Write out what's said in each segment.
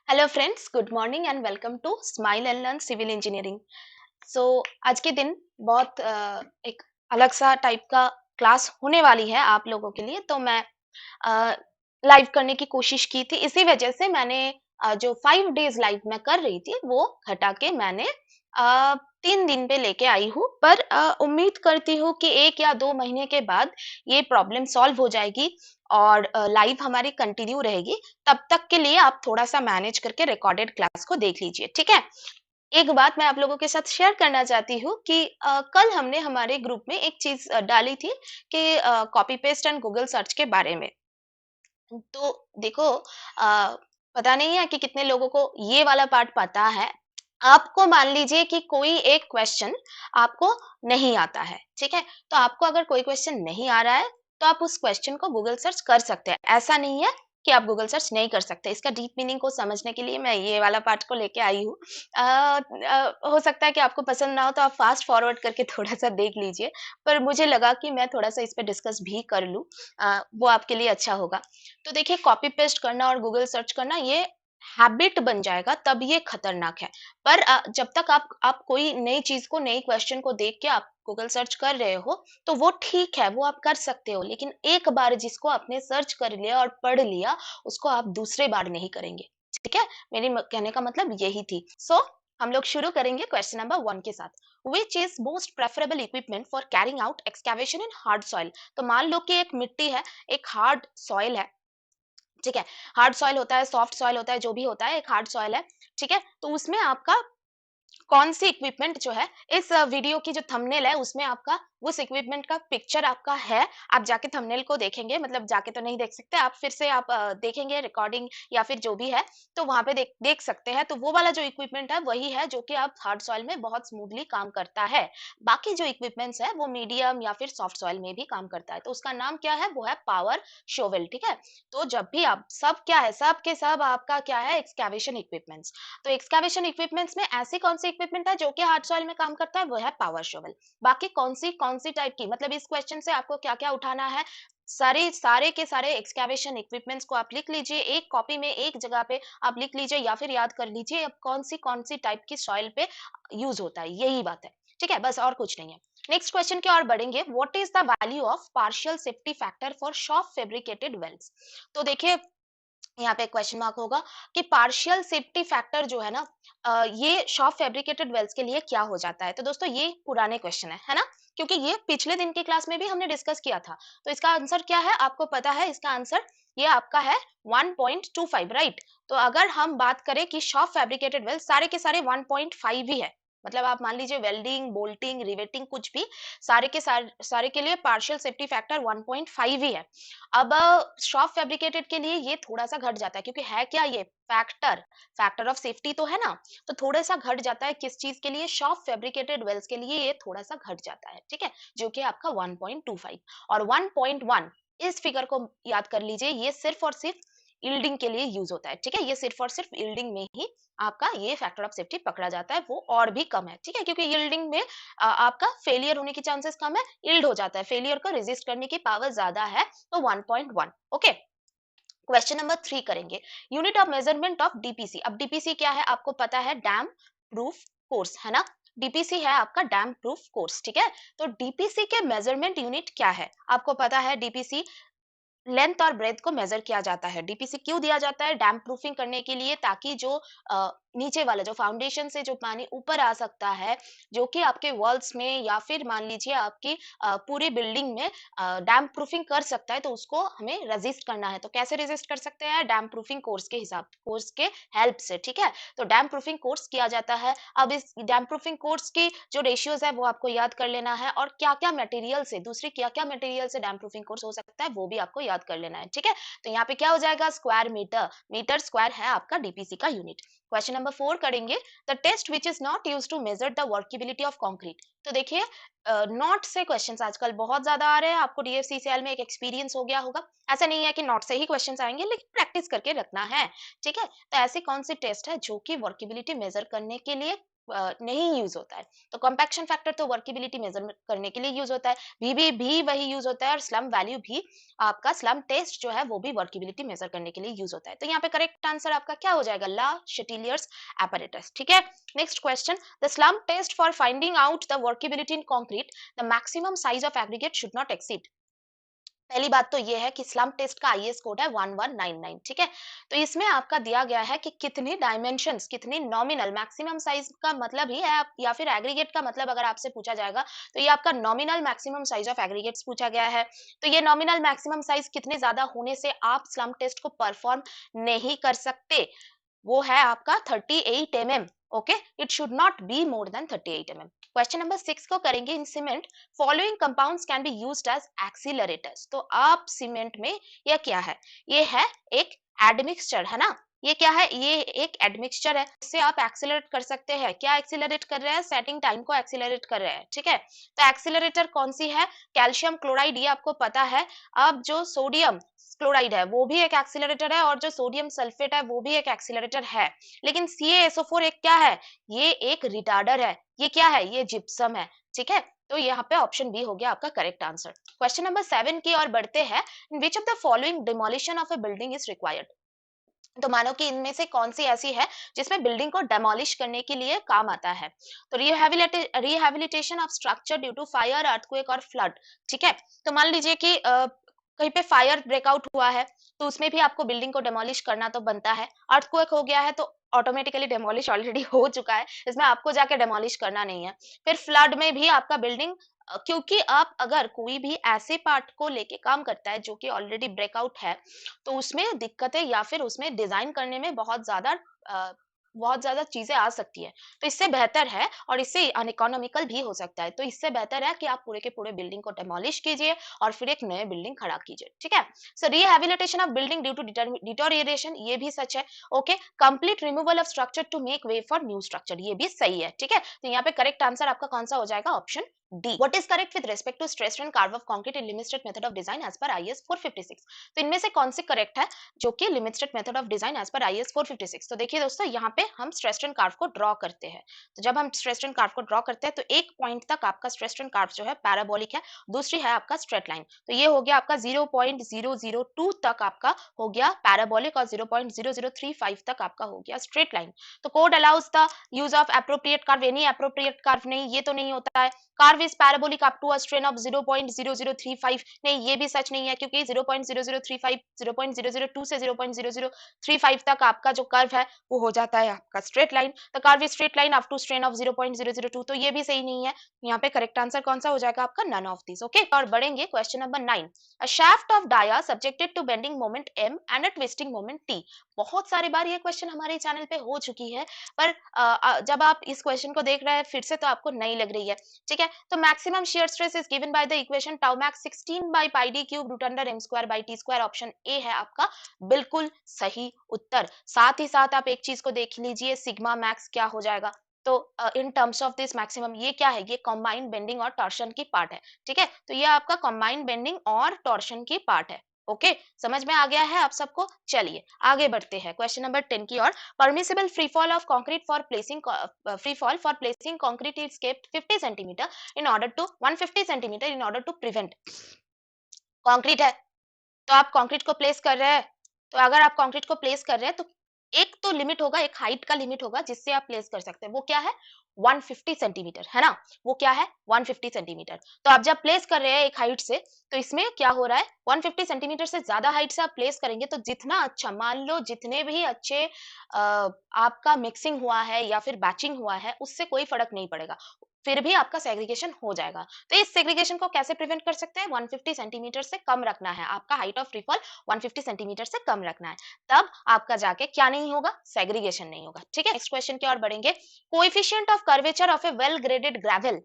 Hello friends, good morning and welcome to smile and learn civil engineering. So आज के दिन बहुत एक अलग सा टाइप का क्लास होने वाली है आप लोगों के लिए। तो मैं लाइव करने की कोशिश की थी, इसी वजह से मैंने जो 5 डेज लाइव मैं कर रही थी वो घटा के मैंने 3 दिन पे लेके आई हूँ। पर उम्मीद करती हूँ कि 1 या 2 महीने के बाद ये प्रॉब्लम सॉल्व हो जाएगी और लाइव हमारी कंटिन्यू रहेगी। तब तक के लिए आप थोड़ा सा मैनेज करके रिकॉर्डेड क्लास को देख लीजिए, ठीक है। एक बात मैं आप लोगों के साथ शेयर करना चाहती हूँ कि कल हमने हमारे ग्रुप में एक चीज डाली थी कि copy paste and Google search के बारे में। तो देखो, पता नहीं है कि कितने लोगों को ये वाला पार्ट पता है। आपको मान लीजिए कि कोई एक क्वेश्चन आपको नहीं आता है, ठीक है। तो आपको अगर कोई क्वेश्चन नहीं आ रहा है तो आप उस क्वेश्चन को गूगल सर्च कर सकते हैं। ऐसा नहीं है कि आप गूगल सर्च नहीं कर सकते। इसका डीप मीनिंग को समझने के लिए मैं ये वाला पार्ट को लेके आई हूँ। हो सकता है कि आपको पसंद ना हो तो आप फास्ट फॉरवर्ड करके थोड़ा सा देख लीजिए। पर मुझे लगा कि मैं थोड़ा सा इस पे डिस्कस भी कर लूँ, वो आपके लिए अच्छा होगा। तो देखिए, कॉपी पेस्ट करना और गूगल सर्च करना ये हैबिट बन जाएगा तब ये खतरनाक है। पर जब तक आप कोई नई चीज को, नई क्वेश्चन को देख के आप गूगल सर्च कर रहे हो तो वो ठीक है, वो आप कर सकते हो। लेकिन एक बार जिसको आपने सर्च कर लिया और पढ़ लिया, उसको आप दूसरे बार नहीं करेंगे, ठीक है। कहने का मतलब यही थी। हम लोग शुरू करेंगे क्वेश्चन नंबर 1 के साथ। Which is most preferable equipment for carrying out excavation in hard soil. तो मान लो कि एक मिट्टी है, एक हार्ड सॉइल है, ठीक है। हार्ड सॉइल होता है, सॉफ्ट सॉइल होता है, जो भी होता है, एक हार्ड सॉइल है, ठीक है। तो उसमें आपका कौन सी इक्विपमेंट जो है, इस वीडियो की जो थंबनेल है उसमें आपका उस इक्विपमेंट का पिक्चर आपका है। आप जाके थंबनेल को देखेंगे, मतलब जाके तो नहीं देख सकते आप, फिर से आप देखेंगे रिकॉर्डिंग या फिर जो भी है, तो वहां पे देख देख सकते हैं। तो वो वाला जो इक्विपमेंट है वही है जो कि आप हार्ड सॉइल में बहुत स्मूथली काम करता है। बाकी जो इक्विपमेंट्स है वो मीडियम या फिर सॉफ्ट सॉइल में भी काम करता है। तो उसका नाम क्या है? वो है पावर शोवेल, ठीक है। तो जब भी आप, सब क्या है, सब के सब आपका क्या है? Excavation equipments. तो एक्सकैवेशन इक्विपमेंट्स में ऐसी कौन सी इक्विपमेंट है जो कि हार्ड सॉइल में काम करता है? वो है पावर शोवेल। बाकी कौन सी टाइप की, मतलब इस क्वेश्चन से आपको क्या क्या उठाना है, सारे सारे के सारे एक्सकैवेशन इक्विपमेंट्स को आप लिख लीजिए एक कॉपी में, एक जगह पे आप लिख लीजिए या फिर याद कर लीजिए अब कौन सी टाइप की सॉइल पे यूज होता है, यही बात है, ठीक है। बस और कुछ नहीं है। नेक्स्ट क्वेश्चन की ओर बढ़ेंगे। What is the value of partial safety factor for soft fabricated welds. तो देखिए, यहाँ पे क्वेश्चन मार्क होगा कि पार्शियल सेफ्टी फैक्टर जो है ना, ये सॉफ्ट फैब्रिकेटेड वेल्स के लिए क्या हो जाता है। तो दोस्तों ये पुराने क्वेश्चन है ना, क्योंकि ये पिछले दिन की क्लास में भी हमने डिस्कस किया था। तो इसका आंसर क्या है आपको पता है? इसका आंसर ये आपका है 1.25, राइट। तो अगर हम बात करें कि सॉफ्ट फैब्रिकेटेड वेल्स सारे के सारे 1.5 ही है, मतलब आप मान लीजिए वेल्डिंग, बोल्टिंग, रिवेटिंग, कुछ भी, सारे के लिए पार्शियल सेफ्टी फैक्टर 1.5 ही है। अब सॉफ्ट फैब्रिकेटेड के लिए ये थोड़ा-सा घट जाता है, क्योंकि है क्या ये? फैक्टर, फैक्टर ऑफ सेफ्टी तो है ना, तो थोड़ा-सा घट जाता है। किस चीज़ के लिए? सॉफ्ट फैब्रिकेटेड वेल्स के लिए ये थोड़ा-सा घट जाता है, ठीक है? जो कि आपका 1.25 और 1.1, इस फिगर को याद कर लीजिए, ये सिर्फ और सिर्फ यील्डिंग के लिए यूज़ होता है, ठीक है? ये सिर्फ और सिर्फ यील्डिंग में ही आपका ये फैक्टर ऑफ सेफ्टी पकड़ा जाता है, वो और भी कम है, ठीक है? क्योंकि यील्डिंग में आपका फेलियर होने की चांसेस कम है, यील्ड हो जाता है, फेलियर को रेजिस्ट करने की पावर ज़्यादा है, तो 1.1, ओके। क्वेश्चन नंबर 3 करेंगे। Unit of measurement of DPC. अब डीपीसी क्या है आपको पता है? डैम प्रूफ कोर्स, है ना। डीपीसी है आपका डैम प्रूफ कोर्स, ठीक है। तो डीपीसी के मेजरमेंट यूनिट क्या है आपको पता है? डीपीसी लेंथ और ब्रेथ को मेजर किया जाता है। डीपीसी क्यों दिया जाता है? डैम प्रूफिंग करने के लिए, ताकि जो नीचे वाला, जो फाउंडेशन से जो पानी ऊपर आ सकता है, जो कि आपके वॉल्स में या फिर मान लीजिए आपकी पूरी बिल्डिंग में डैम प्रूफिंग कर सकता है, तो उसको हमें रेजिस्ट करना है। तो कैसे रेजिस्ट कर सकते हैं? डैम प्रूफिंग कोर्स के हेल्प से, ठीक है। तो डैम प्रूफिंग कोर्स किया जाता है। अब इस डैम प्रूफिंग कोर्स की जो रेशियोज है वो आपको याद कर लेना है, और क्या क्या मटेरियल से, दूसरी क्या क्या मटेरियल से डैम प्रूफिंग कोर्स हो सकता है वो भी आपको याद कर लेना है, ठीक है। तो यहाँ पे क्या हो जाएगा? स्क्वायर मीटर, मीटर स्क्वायर है आपका डीपीसी का यूनिट। क्वेश्चन नंबर 4 करेंगे। The test which is not use to measure the workability of concrete. तो देखिए, नॉट से क्वेश्चंस आजकल बहुत ज्यादा आ रहे हैं। आपको डीएफसीसीएल में एक एक्सपीरियंस हो गया होगा। ऐसा नहीं है कि नॉट से ही क्वेश्चंस आएंगे, लेकिन प्रैक्टिस करके रखना है, ठीक है। तो ऐसी कौन सी टेस्ट है जो कि वर्केबिलिटी मेजर करने के लिए नहीं यूज होता है। तो कॉम्पैक्शन फैक्टर तो वर्केबिलिटी मेजर करने के लिए यूज होता है, भी वही यूज होता है, और स्लम वैल्यू भी आपका स्लम टेस्ट जो है वो भी वर्केबिलिटी मेजर करने के लिए यूज होता है। तो यहाँ पे करेक्ट आंसर आपका क्या हो जाएगा, ला शेटिलियर्स apparatus। ठीक है, next question, the slump test for finding out the workability in concrete, the maximum size of aggregate should not exceed. पहली बात तो ये है कि स्लम टेस्ट का आईएस कोड है 1199। ठीक है, तो इसमें आपका दिया गया है कि कितने डायमेंशंस, कितने नॉमिनल, मैक्सिमम साइज का मतलब ही है आप, या फिर एग्रीगेट का मतलब अगर आपसे पूछा जाएगा तो ये आपका nominal maximum size of aggregates पूछा गया है। तो ये नॉमिनल मैक्सिमम साइज कितने ज्यादा होने से आप स्लम टेस्ट को परफॉर्म नहीं कर सकते, वो है आपका 38 mm। Okay, it should not be more than 38 mm। Question number 6 को करेंगे, in cement following compounds can be used as accelerators. तो आप सीमेंट में, यह क्या है, ये है एक एडमिक्सचर, है ना, ये क्या है, ये एक एडमिक्सचर है, इससे आप एक्सीलरेट कर सकते हैं। क्या एक्सीलरेट कर रहे हैं, सेटिंग टाइम को एक्सीलरेट कर रहे हैं। ठीक है, तो एक्सीलरेटर कौन सी है, कैल्शियम क्लोराइड, ये आपको पता है। अब जो सोडियम क्लोराइड है वो भी एक एक्सीलरेटर है, और जो सोडियम सल्फेट है वो भी एक एक्सीलरेटर है। लेकिन CaSO4 एक क्या है, ये एक रिटार्डर है। ये क्या है, ये जिप्सम है। ठीक है, तो यहाँ पे ऑप्शन बी हो गया आपका करेक्ट आंसर। क्वेश्चन नंबर 7 की ओर बढ़ते हैं, in which of the following demolition of a building is required. तो मानो कि इनमें से कौन सी ऐसी है जिसमें बिल्डिंग को डेमोलिश करने के लिए काम आता है। तो rehabilitation of structure due to fire, earthquake और फ्लड। ठीक है, तो मान लीजिए कि कहीं पे फायर ब्रेकआउट हुआ है, तो उसमें भी आपको बिल्डिंग को डेमोलिश करना तो बनता है। अर्थक्वेक हो गया है तो ऑटोमेटिकली डेमोलिश ऑलरेडी हो चुका है, इसमें आपको जाके डेमोलिश करना नहीं है। फिर फ्लड में भी आपका बिल्डिंग, क्योंकि आप अगर कोई भी ऐसे पार्ट को लेके काम करता है जो कि ऑलरेडी ब्रेकआउट है, तो उसमें दिक्कतें या फिर उसमें डिजाइन करने में बहुत ज्यादा चीजें आ सकती है। तो इससे बेहतर है, और इससे अनइकोनॉमिकल भी हो सकता है, तो इससे बेहतर है कि आप पूरे के पूरे बिल्डिंग को डेमोलिश कीजिए और फिर एक नए बिल्डिंग खड़ा कीजिए। ठीक है, so rehabilitation of building due to deterioration, ये भी सच है। Okay, complete removal of structure to make way for new structure, ये भी सही है। ठीक है, तो यहाँ पे करेक्ट आंसर आपका कौन सा हो जाएगा, option D. What is correct with respect to stressed and curve of concrete in limited method of design as per IS 456। तो इनमें से कौन सी करेक्ट है, जो कि limited method of design as per IS 456। तो देखिए दोस्तों, यहाँ पे हम स्ट्रेस्ड एंड कार्व को ड्रॉ करते हैं। तो जब हम स्ट्रेस्ड एंड कार्व को ड्रॉ करते हैं तो एक पॉइंट तक आपका स्ट्रेस्ड एंड कार्व जो है पैराबोलिक है, दूसरी है आपका स्ट्रेट लाइन। तो ये हो गया आपका 0.002 तक आपका हो गया पैराबोलिक, और 0.0035 तक आपका हो गया स्ट्रेट लाइन। तो code allows the use of appropriate curve, any appropriate curve नहीं, ये तो नहीं होता है। Curve is parabolic up to a strain of 0.0035, नहीं, ये भी सच नहीं है, क्योंकि 0.0035 0.002 से 0.0035 तक आपका जो कर्व है वो हो जाता है आपका straight line. The curve is straight line up to strain of 0.002, तो ये भी सही नहीं है। यहाँ पे करेक्ट आंसर कौन सा हो जाएगा आपका, नन ऑफ दिस। ओके, और बढ़ेंगे question number 9, a shaft of dia subjected to bending moment M and a twisting moment T। बहुत सारी बार ये क्वेश्चन हमारे चैनल पे हो चुकी है, पर जब आप इस क्वेश्चन को देख रहे हैं फिर से तो आपको नहीं लग रही है। ठीक है, तो maximum shear stress is given by the equation tau max 16 by pi d cube root under m square by t square. Option A है आपका बिल्कुल सही उत्तर। साथ ही साथ आप एक चीज को देख लीजिए, सिग्मा मैक्स क्या हो जाएगा। तो in terms of this maximum, ये क्या है, ये कॉम्बाइंड बेंडिंग और टॉर्शन की पार्ट है। ठीक है, तो ये आपका कॉम्बाइंड बेंडिंग और टॉर्शन की पार्ट है। ओके, समझ में आ गया है आप सबको। चलिए आगे बढ़ते हैं क्वेश्चन नंबर 10 की ओर। Permissible free fall of concrete for placing concrete is kept 50 centimetre in order to 150 centimetre in order to prevent. Concrete है, तो आप कंक्रीट को प्लेस कर रहे हैं, तो अगर आप कंक्रीट को प्लेस कर रहे हैं तो एक तो लिमिट होगा, एक हाइट का लिमिट होगा जिससे आप प्लेस कर सकते हैं, वो क्या है, 150 सेंटीमीटर, है ना, वो क्या है 150 सेंटीमीटर। तो आप जब प्लेस कर रहे हैं एक हाइट से, तो इसमें क्या हो रहा है, 150 सेंटीमीटर से ज्यादा हाइट से आप प्लेस करेंगे तो जितना अच्छा, मान लो जितने भी अच्छे आपका मिक्सिंग हुआ है या फिर बैचिंग हुआ है, उससे कोई फर्क नहीं पड़ेगा, फिर भी आपका सेग्रीगेशन हो जाएगा। तो इस सेग्रीगेशन को कैसे प्रिवेंट कर सकते हैं, 150 सेंटीमीटर से कम रखना है, आपका height of free fall 150 centimetre से कम रखना है, तब आपका जाके क्या नहीं होगा, सेग्रीगेशन नहीं होगा। ठीक है, नेक्स्ट क्वेश्चन की ओर बढ़ेंगे। Coefficient of curvature of A well graded gravel.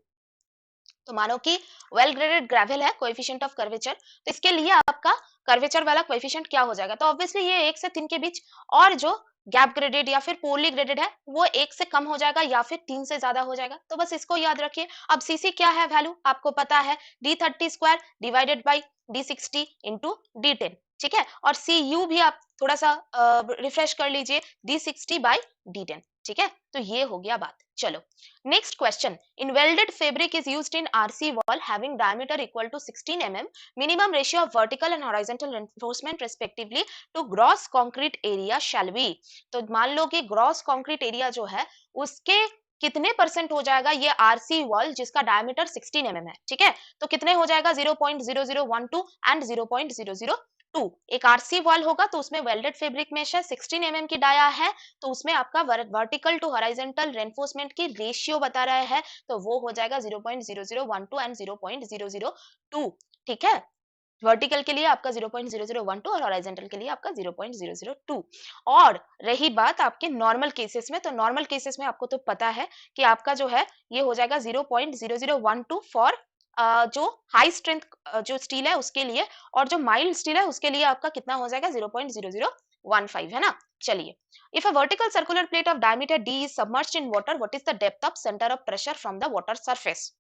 तो मानो कि वेल ग्रेडेड ग्रेवल है, कोएफिशिएंट ऑफ कर्वेचर, तो इसके लिए आपका कर्वेचर वाला कोएफिशिएंट क्या हो जाएगा, तो ऑब्वियसली ये 1 से 3 के बीच, और जो गैप ग्रेडेड या फिर पोरली ग्रेडेड है वो 1 से कम हो जाएगा या फिर 3 से ज्यादा हो जाएगा। तो बस इसको याद रखिए। अब सीसी क्या है, वैल्यू आपको पता है, D30 square divided by D60 into D10। ठीक है, और सी यू भी आप थोड़ा सा रिफ्रेश कर लीजिए, D60 बाई D10। ठीक है, तो ये हो गया बात। चलो next question, in welded fabric is used in RC wall having diameter equal to 16 mm, minimum ratio of vertical and horizontal reinforcement respectively to gross concrete area shall be. तो मान लो कि ग्रॉस कंक्रीट एरिया जो है उसके कितने percent हो जाएगा ये आरसी वॉल जिसका डायमीटर 16 mm है, ठीक है, तो कितने हो जाएगा 0.0012 एंड 0.002। एक आरसी वॉल होगा तो उसमें वेल्डेड फैब्रिक में 16 mm की डाया है, तो उसमें आपका वर्टिकल टू हॉरिजॉन्टल रेनफोर्समेंट की रेशियो बता रहा है, तो वो हो जाएगा 0.0012 एंड 0.002। ठीक है, वर्टिकल के लिए आपका 0.0012 और हॉरिजॉन्टल के लिए आपका 0.002। और रही बात आपके नॉर्मल केसेस में, तो नॉर्मल केसेस में आपको तो पता है कि आपका जो है ये हो जाएगा 0.0012 फॉर जो हाई स्ट्रेंथ जो स्टील है उसके लिए, और जो माइल्ड स्टील है उसके लिए आपका कितना हो जाएगा 0.0015, है ना। चलिए, if a vertical circular plate of diameter D is submerged in water, what is the depth of centre of pressure from the water surface.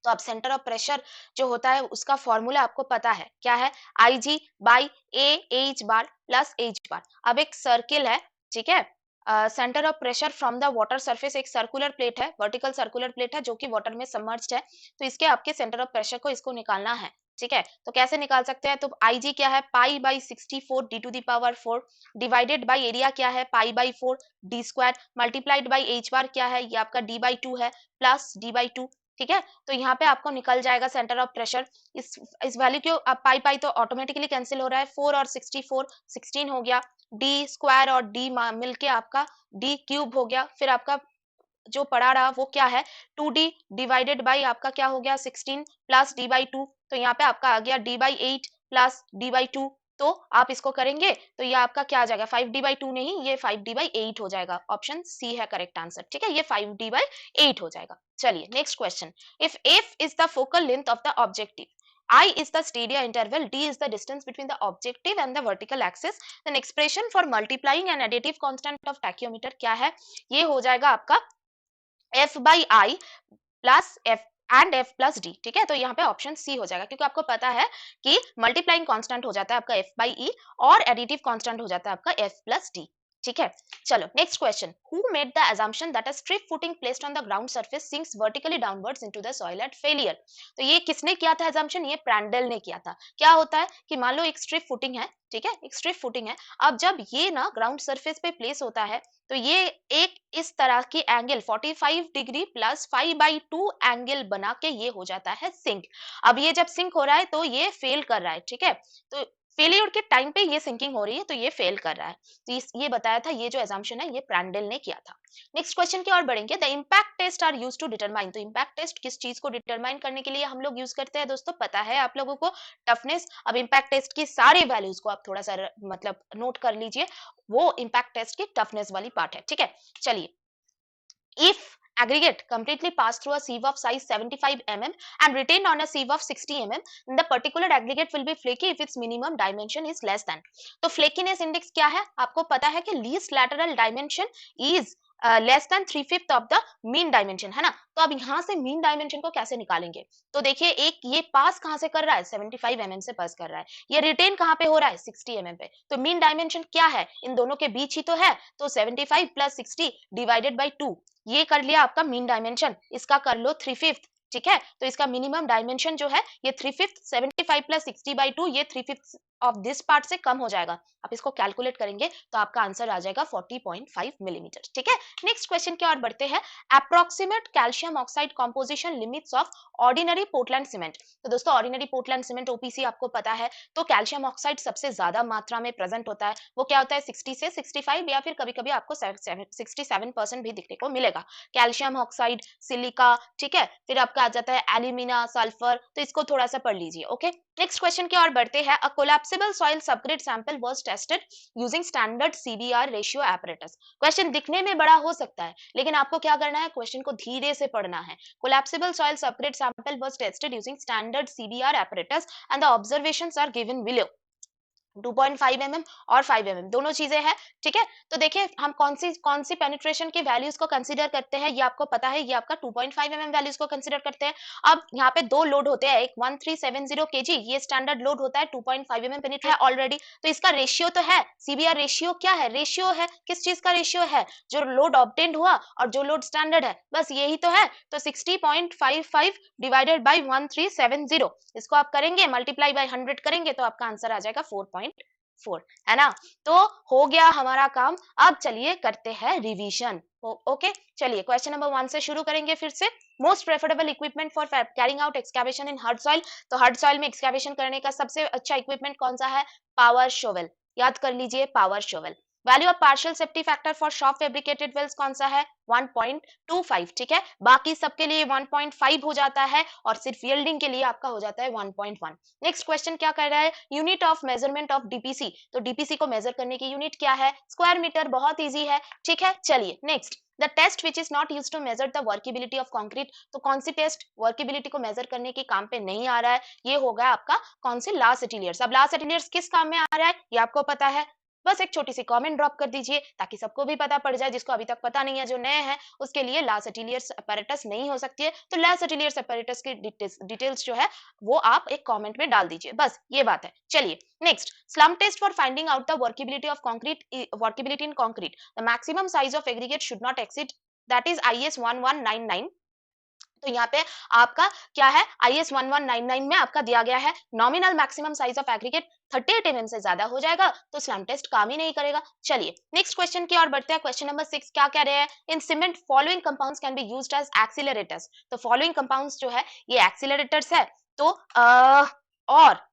तो अब सेंटर ऑफ प्रेशर जो होता है उसका फॉर्मूला आपको पता है क्या है, I G by A H bar plus H bar. अब एक सर्किल है, ठीक है, centre of pressure from the water surface एक सर्कुलर प्लेट है, वर्टिकल सर्कुलर प्लेट है जो कि वाटर में सबमर्ज्ड है, तो इसके आपके सेंटर ऑफ प्रेशर को इसको निकालना है, ठीक है। तो कैसे निकाल सकते हैं, तो आई जी क्या है pi by 64 D to the power 4 divided by area क्या है pi by 4 D square multiplied by H bar क्या है ये आपका डी बाई 2 है प्लस डी बाई 2, ठीक है। तो यहाँ पे आपको निकल जाएगा सेंटर ऑफ प्रेशर, इस वैल्यू को अब पाई पाई तो ऑटोमेटिकली कैंसिल हो रहा है, 4 और 64 16 हो गया, डी स्क्वायर और डी मिलके आपका डी क्यूब हो गया, फिर आपका जो पड़ा रहा वो क्या है 2d डिवाइडेड बाई आपका क्या हो गया 16 प्लस डी बाई 2, तो यहाँ पे आपका आ गया D by 8 plus D by 2। तो आप इसको करेंगे तो ये आपका क्या आ जाएगा 5d/2 नहीं, ये 5d/8 हो जाएगा, ऑप्शन सी है करेक्ट आंसर, ठीक है, ये 5d/8 हो जाएगा। चलिए next question, if f is the focal length of the objective, I is the stadia interval, D is the distance between the objective and the vertical axis, then expression for multiplying an additive constant of tachymeter क्या है, ये हो जाएगा आपका f by I plus F and F plus D, ठीक है। तो यहाँ पे ऑप्शन सी हो जाएगा क्योंकि आपको पता है कि मल्टीप्लाइंग कांस्टेंट हो जाता है आपका एफ बाई ई और एडिटिव कांस्टेंट हो जाता है आपका एफ प्लस डी, ठीक है। चलो next question, who made the assumption that a strip footing placed on the ground surface sinks vertically downwards into the soil at failure। तो ये किसने किया था assumption, ये प्रैंडल ने किया था। क्या होता है कि मान लो एक स्ट्रिप फुटिंग है, ठीक है, एक स्ट्रिप फुटिंग है, अब जब ये ना ग्राउंड सरफेस पे प्लेस होता है तो ये एक इस तरह की एंगल 45 डिग्री प्लस 5/2 एंगल बना के ये हो जाता है सिंक। अब ये जब सिंक हो रहा है तो ये फेल कर रहा है, ठीक है, तो फेलियर के टाइम पे ये सिंकिंग हो रही है तो ये फेल कर रहा है, तो ये बताया था, ये जो एजम्पशन है ये प्रैंडल ने किया था। नेक्स्ट क्वेश्चन की ओर बढ़ेंगे, the impact test are used to determine, तो इम्पैक्ट टेस्ट किस चीज को डिटरमाइन करने के लिए हम लोग यूज करते हैं दोस्तों, पता है आप लोगों को, टफनेस। अब इम्पैक्ट टेस्ट की सारे वैल्यूज को आप थोड़ा सा मतलब नोट कर लीजिए, वो इम्पैक्ट टेस्ट की टफनेस वाली पार्ट है, ठीक है। चलिए, if aggregate completely pass through a sieve of size 75 mm and retained on a sieve of 60 mm, then the particular aggregate will be flaky if its minimum dimension is less than। तो flakiness index क्या है, आपको पता है कि least lateral dimension is less than 3/5 of the mean dimension, है ना। तो अब यहाँ से मीन डायमेंशन को कैसे निकालेंगे, तो देखिए एक ये पास कहाँ से कर रहा है 75 mm से पास कर रहा है, ये रिटेन कहाँ पे हो रहा है 60 mm पे, तो मीन डायमेंशन क्या है इन दोनों के बीच ही तो है, तो 75 प्लस 60 डिवाइडेड बाई 2, ये कर लिया आपका मीन डायमेंशन, इसका कर लो 3/5, ठीक है। तो इसका मिनिमम डायमेंशन जो है ये 3/5, 75 प्लस 60/2 ये 3/5 ऑफ दिस पार्ट से कम हो जाएगा, आप इसको कैलकुलेट करेंगे तो आपका आंसर आ जाएगा 40.5 मिलीमीटर, ठीक है। नेक्स्ट क्वेश्चन की ओर बढ़ते हैं, approximate calcium oxide composition limits of ordinary Portland cement. तो दोस्तों ऑर्डिनरी पोर्टलैंड सीमेंट ओपीसी आपको पता है, तो कैल्शियम ऑक्साइड सबसे ज्यादा मात्रा में प्रेजेंट होता है, वो क्या होता है 60 से 65 या फिर कभी कभी आपको 67% भी दिखने को मिलेगा, कैल्शियम ऑक्साइड, सिलिका, ठीक है, फिर आपका आ जाता है एल्यूमिना, सल्फर, तो इसको थोड़ा सा पढ़ लीजिए, ओके। नेक्स्ट क्वेश्चन की ओर बढ़ते हैं, a collapsible soil subgrade sample was tested using standard CBR ratio apparatus। Question दिखने में बड़ा हो सकता है लेकिन आपको क्या करना है, क्वेश्चन को धीरे से पढ़ना है। Collapsible soil subgrade sample was tested using standard CBR apparatus and the observations are given below। 2.5 mm और 5 mm दोनों चीजें हैं, ठीक है। तो देखिए हम कौन सी पेनिट्रेशन की वैल्यूज को कंसीडर करते हैं, ये आपको पता है, ये आपका 2.5 mm वैल्यूज को कंसीडर करते हैं। अब यहाँ पे दो लोड होते हैं, एक 1370 kg, ये स्टैंडर्ड लोड होता है, 2.5 mm पेनिट्रेशन है ऑलरेडी, तो इसका रेशियो तो है, सीबीआर रेशियो क्या है, रेशियो है, किस चीज का रेशियो है, जो लोड ऑब्टेन्ड हुआ और जो लोड स्टैंडर्ड है, बस यही तो है। तो 60.55 डिवाइडेड बाई 1370, इसको आप करेंगे मल्टीप्लाई बाई 100 करेंगे तो आपका आंसर आ जाएगा 4.4, है ना। तो हो गया हमारा काम। अब चलिए करते हैं रिवीजन। ओके, चलिए क्वेश्चन नंबर 1 से शुरू करेंगे फिर से। Most preferable equipment for carrying out excavation in hard soil, तो हार्ड सॉइल में एक्सकैवेशन करने का सबसे अच्छा इक्विपमेंट कौन सा है, पावर शोवेल, याद कर लीजिए power shovel. Value of partial safety factor for short fabricated welds कौन सा है, 1.25, ठीक है, बाकी सबके लिए 1.5 हो जाता है और सिर्फ यील्डिंग के लिए आपका हो जाता है 1.1। नेक्स्ट क्वेश्चन क्या कर रहा है, unit of measurement of DPC, तो डीपीसी को मेजर करने की यूनिट क्या है, स्क्वायर मीटर, बहुत इजी है, ठीक है। चलिए next, the test which is not use to measure the workability of concrete, तो कौन सी टेस्ट वर्केबिलिटी को मेजर करने के काम पे नहीं आ रहा है, ये होगा आपका कौन से, लास्ट एटिलियर्स। अब लास्ट एटिलियर्स किस काम में आ रहा है ये आपको पता है, बस एक छोटी सी कमेंट ड्रॉप कर दीजिए ताकि सबको भी पता पड़ जाए, जिसको अभी तक पता नहीं है, जो नए हैं उसके लिए लास्ट एटिलियर्स apparatus नहीं हो सकती है, तो लास्ट एटिलियर्स apparatus की डिटेल्स जो है वो आप एक कमेंट में डाल दीजिए, बस ये बात है। चलिए next, slump test for finding out the workability of concrete, workability in concrete, the maximum size of aggregate should not exceed, that is IS 1199। तो यहाँ पे आपका क्या है, IS 1199 में आपका दिया गया है nominal maximum size of aggregate 38 mm से ज्यादा हो जाएगा तो स्लम टेस्ट काम ही नहीं करेगा। चलिए नेक्स्ट क्वेश्चन की ओर बढ़ते हैं। क्वेश्चन नंबर 6 क्या कह रहे हैं, in cement following compounds can be used as accelerators, तो फॉलोइंग कंपाउंड्स जो है ये एक्सीलरेटर्स है, तो और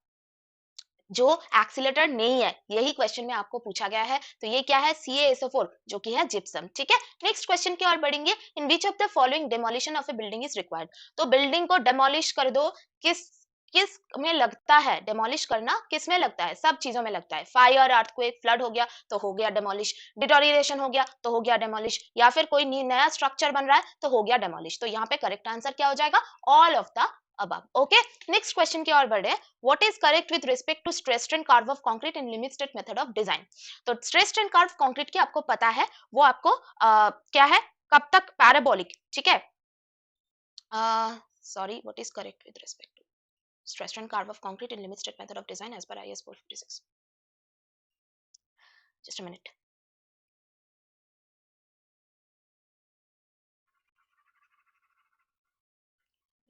जो एक्सीलेटर नहीं है, यही क्वेश्चन में आपको पूछा गया है, तो ये क्या है, CaSO4 जो कि है जिप्सम, ठीक है। नेक्स्ट क्वेश्चन की ओर बढ़ेंगे, in which of the following demolition of a building is required, तो बिल्डिंग को डेमोलिश कर दो, किस किस में लगता है, डेमोलिश करना किस में लगता है, सब चीजों में लगता है, फायर, अर्थक्वेक, फ्लड हो गया तो हो गया डेमोलिश, डिटोरिएशन हो गया तो हो गया डेमोलिश, या फिर कोई नया स्ट्रक्चर बन रहा है तो हो गया डेमोलिश, तो यहाँ पे करेक्ट आंसर क्या हो जाएगा, all of the above। Okay, next question की ओर बढ़े, what is correct with respect to stressed and curve of concrete in limit state method of design, तो stressed and curve concrete की आपको पता है वो आपको क्या है, कब तक पैराबोलिक, ठीक है, sorry, what is correct with respect to stressed and curve of concrete in limit state method of design as per IS 456, just a minute।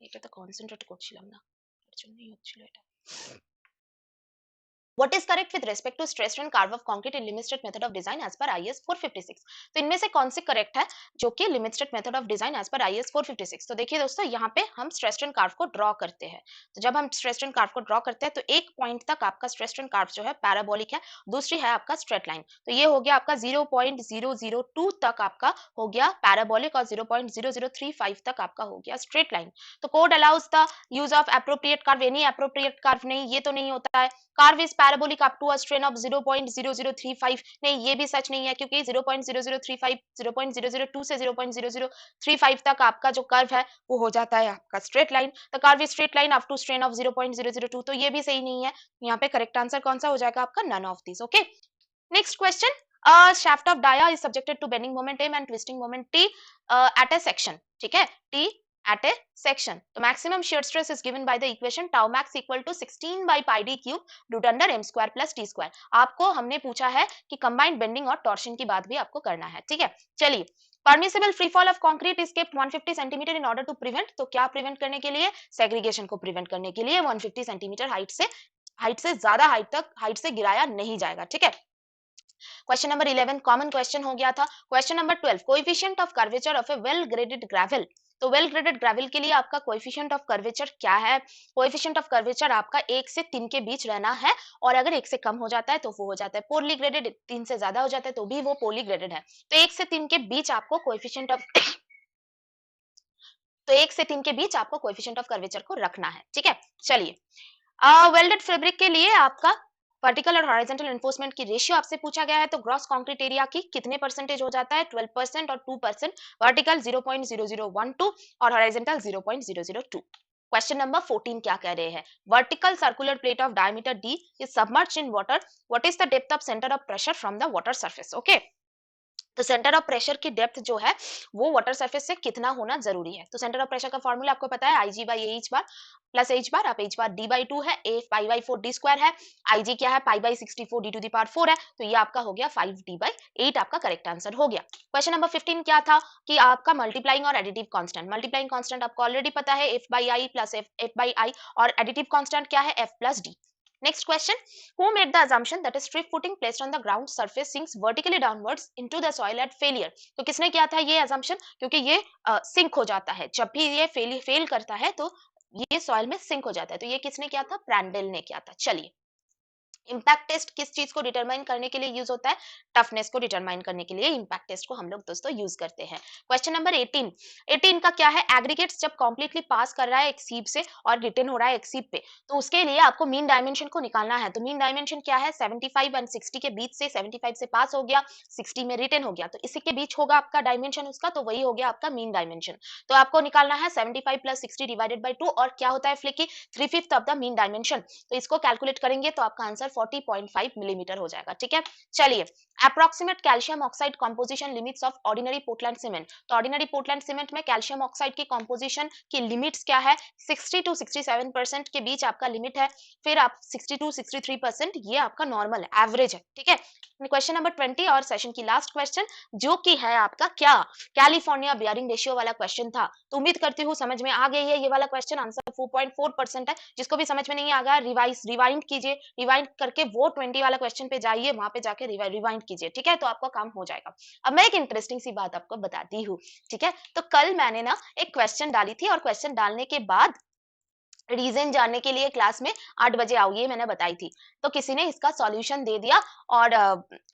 এটা তো কনসেন্ট্রেট করছিলাম না, এর জন্যই হচ্ছিল এটা। What is correct with respect to stressed and curve of concrete in limit state method of design as per IS 456, तो इनमें से कौन सी करेक्ट है जो कि limit state method of design as per IS 456। तो देखिए दोस्तों, यहाँ पे हम स्ट्रेस्ड एंड कर्व को ड्रॉ करते हैं, तो जब हम स्ट्रेस्ड एंड कर्व को ड्रॉ करते हैं तो एक पॉइंट तक आपका स्ट्रेस्ड एंड कर्व जो है पैराबोलिक है, दूसरी है आपका स्ट्रेट लाइन, तो ये हो गया आपका 0.002 तक आपका हो गया पैराबोलिक और 0.0035 तक आपका हो गया स्ट्रेट लाइन। तो code allows the use of appropriate curve, any appropriate curve नहीं, ये तो नहीं होता है। Curve is parabolic up to a strain of 0.0035, नहीं ये भी सच नहीं है, क्योंकि 0.0035 0.002 से 0.0035 तक आपका जो कर्व है वो हो जाता है आपका straight line, the curve is straight line up to strain of 0.002, तो ये भी सही नहीं है। यहाँ पे करेक्ट आंसर कौन सा हो जाएगा आपका, none of this. Okay, next question, a shaft of dia is subjected to bending moment M and twisting moment T at a section, ठीक है, T at a section, तो maximum shear stress is given by the equation tau max equal to 16 by pi d cube root under m square plus t square। आपको हमने पूछा है कि combined bending और torsion की बात भी आपको करना है, ठीक है। चलिए, permissible free fall of concrete is kept 150 centimetre in order to prevent, तो क्या प्रिवेंट करने के लिए, सेग्रीगेशन को प्रिवेंट करने के लिए 150 सेंटीमीटर हाइट से ज्यादा हाइट से गिराया नहीं जाएगा, ठीक है। क्वेश्चन नंबर 11 कॉमन क्वेश्चन हो गया था। Question number 12, coefficient of curvature of A well graded gravel, तो वेल ग्रेडेड ग्रेवल के लिए आपका कोएफिशिएंट ऑफ कर्वेचर क्या है, कोएफिशिएंट ऑफ कर्वेचर आपका 1 से 3 के बीच रहना है, और अगर 1 से कम हो जाता है तो वो हो जाता है पोरली ग्रेडेड, 3 से ज्यादा हो जाता है तो भी वो पोरली ग्रेडेड है, तो 1 से 3 के बीच आपको कोएफिशिएंट ऑफ तो 1 से 3 के बीच आपको कोएफिशिएंट ऑफ कर्वेचर को रखना है, ठीक है। चलिए, वेल्डेड फैब्रिक के लिए आपका वर्टिकल और हॉरिजॉन्टल एनफोर्समेंट की रेशियो आपसे पूछा गया है, तो ग्रॉस कंक्रीट एरिया की कितने परसेंटेज हो जाता है, 12% और 2%, वर्टिकल 0.0012 और हॉरिजॉन्टल 0.002। क्वेश्चन नंबर 14 क्या कह रहे हैं, vertical circular plate of diameter d is submerged in water, what is the depth of centre of pressure from the water surface. Okay, तो सेंटर ऑफ प्रेशर की डेप्थ जो है वो वाटर सरफेस से कितना होना जरूरी है। तो सेंटर ऑफ प्रेशर का फॉर्मूला आपको पता है, I G by H bar plus H bar, आप एच बार डी बाई 2 है, A pi by 4 D square है, आई जी क्या है pi by 64 D to the power 4 है, तो ये आपका हो गया 5 डी बाई 8, आपका करेक्ट आंसर हो गया। क्वेश्चन नंबर 15 क्या था कि आपका मल्टीप्लाइंग और एडिटिव कांस्टेंट, मल्टीप्लाइंग कांस्टेंट आपको ऑलरेडी पता है F by I plus F by I, और एडिटिव कांस्टेंट क्या है F plus D. Next question, who made the assumption that a strip footing placed on the ground surface sinks vertically downwards into the soil at failure? तो किसने किया था ये assumption, क्योंकि ये सिंक हो जाता है, जब भी ये फेल करता है तो ये सॉइल में सिंक हो जाता है, तो ये किसने किया था, प्रैंडल ने किया था। चलिए, इम्पैक्ट टेस्ट किस चीज को डिटरमाइन करने के लिए यूज होता है, टफनेस को डिटरमाइन करने के लिए इम्पैक्ट टेस्ट को हम लोग दोस्तों यूज करते हैं। क्वेश्चन नंबर 18 का क्या है, एग्रीगेट्स जब कॉम्प्लीटली पास कर रहा है एक सीप से और रिटर्न हो रहा है एक सीप पे, तो उसके लिए आपको मीन डायमेंशन को निकालना है। तो मीन डायमेंशन क्या है, 75 एंड 60 के बीच से, 75 से पास हो गया, 60 में रिटर्न हो गया, तो इसी के बीच होगा आपका डायमेंशन उसका, तो वही हो गया आपका मीन डायमेंशन। तो आपको निकालना है 75 प्लस 60 डिवाइडेड बाई 2, और क्या होता है flicky, 3/5 of the mean dimension. तो इसको कैलकुलेट करेंगे तो आपका आंसर 40.5 मिलीमीटर हो जाएगा। ठीक है, चलिए, approximate calcium oxide composition limits of ordinary Portland cement, तो ऑर्डिनरी पोर्टलैंड सीमेंट में कैल्शियम ऑक्साइड की कंपोजिशन की लिमिट्स क्या है, 60 टू 67% के बीच आपका लिमिट है, फिर आप 60 टू 63% ये आपका नॉर्मल है, एवरेज है। ठीक है, क्वेश्चन नंबर 20 और सेशन की लास्ट क्वेश्चन, जो कि है आपका क्या, कैलिफोर्निया बियरिंग रेशियो वाला क्वेश्चन था। तो उम्मीद करती हूँ समझ में आ गई है ये वाला क्वेश्चन, आंसर 4.4% है। जिसको भी समझ में नहीं आ गया रिवाइंड कीजिए, रिवाइंड करके वो 20 वाला क्वेश्चन पे जाइए, वहां पे जाके रिवाइंड कीजिए। ठीक है, तो आपका काम हो जाएगा। अब मैं एक इंटरेस्टिंग सी बात आपको बताती हूँ। ठीक है, तो कल मैंने ना एक क्वेश्चन डाली थी, और क्वेश्चन डालने के बाद रीजन जानने के लिए क्लास में 8 बजे आओ ये मैंने बताई थी, तो किसी ने इसका सॉल्यूशन दे दिया और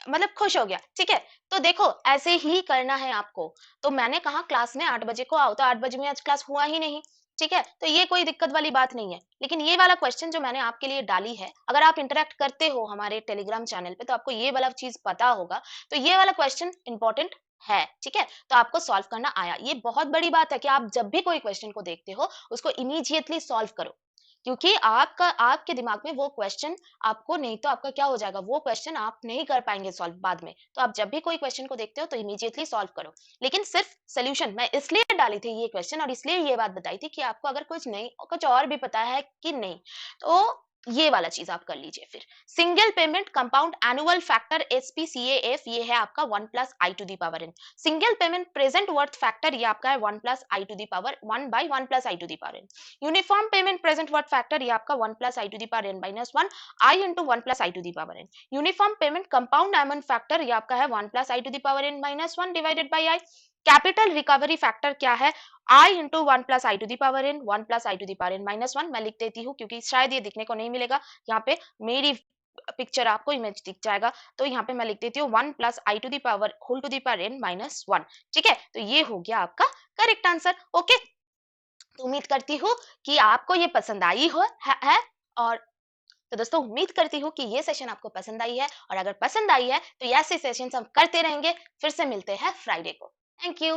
मतलब खुश हो गया। ठीक है, तो देखो ऐसे ही करना है आपको। तो मैंने कहा क्लास में 8 बजे को आओ, तो 8 बजे में आज क्लास हुआ ही नहीं। ठीक है, तो ये कोई दिक्कत वाली बात नहीं है, लेकिन ये वाला क्वेश्चन जो मैंने आपके लिए डाली है, अगर आप इंटरेक्ट करते हो हमारे टेलीग्राम चैनल पे, तो आपको ये वाला चीज पता होगा। तो ये वाला क्वेश्चन इंपॉर्टेंट है। ठीक है, तो आपको सॉल्व करना आया, ये बहुत बड़ी बात है कि आप जब भी कोई क्वेश्चन को देखते हो उसको इमीडिएटली सॉल्व करो, क्योंकि आपके दिमाग में वो क्वेश्चन आपको, नहीं तो आपका क्या हो जाएगा, वो क्वेश्चन आप नहीं कर पाएंगे सॉल्व बाद में। तो आप जब भी कोई क्वेश्चन को देखते हो तो इमीडिएटली सॉल्व करो। लेकिन सिर्फ सोल्यूशन मैं इसलिए डाली थी ये क्वेश्चन, और इसलिए ये बात बताई थी कि आपको अगर कुछ और भी पता है कि नहीं, तो ये वाला चीज आप कर लीजिए। फिर single payment compound annual factor SPCAF, ये है आपका 1 plus i to the power n। Single payment present worth factor ये आपका है 1 plus i to the power 1 by 1 plus i to the power n। Uniform payment present worth factor ये आपका 1 plus i to the power n minus 1 i into 1 plus i to the power n। Uniform payment compound diamond factor ये आपका है 1 plus i to the power n minus 1 divided by i. Capital recovery factor क्या है, i into 1 plus i to the power n, 1 plus i to the power n minus 1। मैं लिख देती हूँ क्योंकि शायद ये दिखने को नहीं मिलेगा, यहाँ पे मेरी पिक्चर आपको इमेज दिख जाएगा, तो यहाँ पे मैं लिख देती हूँ 1 plus i to the power whole to the power n minus 1। ठीक है, तो ये हो गया आपका करेक्ट आंसर। ओके, तो उम्मीद करती हूँ कि आपको ये पसंद आई है। और तो दोस्तों उम्मीद करती हूँ कि ये सेशन आपको पसंद आई है, और अगर पसंद आई है तो ऐसे सेशन हम करते रहेंगे। फिर से मिलते हैं फ्राइडे को। Thank you.